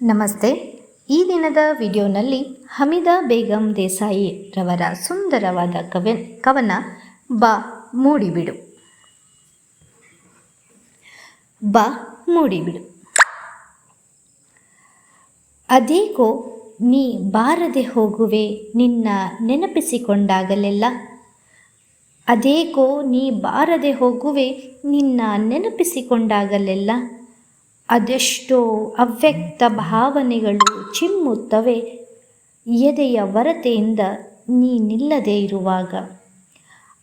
ನಮಸ್ತೆ. ಈ ದಿನದ ವಿಡಿಯೋನಲ್ಲಿ ಹಮೀದಾ ಬೇಗಂ ದೇಸಾಯಿ ರವರ ಸುಂದರವಾದ ಕವನ ಬಾ ಮೂಡಿಬಿಡು. ಬಾ ಮೂಡಿಬಿಡು. ಅದೇಕೋ ನೀ ಬಾರದೆ ಹೋಗುವೆ ನಿನ್ನ ನೆನಪಿಸಿಕೊಂಡಾಗಲೆಲ್ಲ. ಅದೇಕೋ ನೀ ಬಾರದೆ ಹೋಗುವೆ ನಿನ್ನ ನೆನಪಿಸಿಕೊಂಡಾಗಲೆಲ್ಲ. ಅದೆಷ್ಟೋ ಅವ್ಯಕ್ತ ಭಾವನೆಗಳು ಚಿಮ್ಮುತ್ತವೆ ಎದೆಯ ಹೊರತೆಯಿಂದ ನೀನಿಲ್ಲದೆ ಇರುವಾಗ.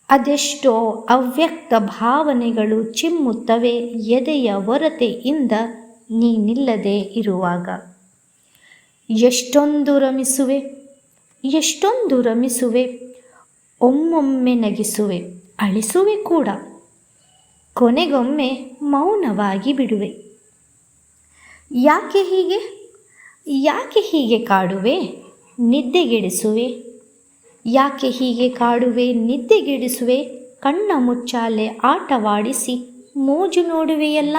ಅದೆಷ್ಟೋ ಅವ್ಯಕ್ತ ಭಾವನೆಗಳು ಚಿಮ್ಮುತ್ತವೆ ಎದೆಯ ಹೊರತೆಯಿಂದ ನೀನಿಲ್ಲದೆ ಇರುವಾಗ. ಎಷ್ಟೊಂದು ರಮಿಸುವೆ, ಒಮ್ಮೊಮ್ಮೆ ನಗಿಸುವೆ, ಅಳಿಸುವೆ ಕೂಡ. ಕೊನೆಗೊಮ್ಮೆ ಮೌನವಾಗಿ ಬಿಡುವೆ. ಯಾಕೆ ಹೀಗೆ ಕಾಡುವೆ ನಿದ್ದೆಗೆಡಿಸುವೆ? ಯಾಕೆ ಹೀಗೆ ಕಾಡುವೆ ನಿದ್ದೆಗೆಡಿಸುವೆ? ಕಣ್ಣ ಮುಚ್ಚಾಲೆ ಆಟವಾಡಿಸಿ ಮೋಜು ನೋಡುವೆಯಲ್ಲ.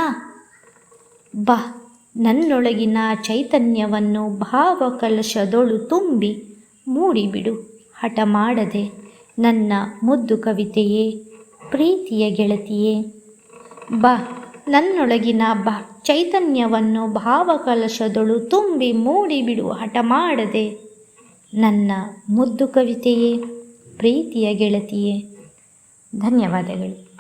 ಬಾ ನನ್ನೊಳಗಿನ ಚೈತನ್ಯವನ್ನು ಭಾವಕಲಶದೊಳು ತುಂಬಿ ಮೂಡಿಬಿಡು ಹಠ ಮಾಡದೆ ನನ್ನ ಮುದ್ದು ಕವಿತೆಯೇ, ಪ್ರೀತಿಯ ಗೆಳತಿಯೇ. ಬಾ ನನ್ನೊಳಗಿನ ಚೈತನ್ಯವನ್ನು ಭಾವಕಲಶದೊಳು ತುಂಬಿ ಮೂಡಿಬಿಡು ಹಠ ಮಾಡದೆ ನನ್ನ ಮುದ್ದು ಕವಿತೆಯೇ, ಪ್ರೀತಿಯ ಗೆಳತಿಯೇ. ಧನ್ಯವಾದಗಳು.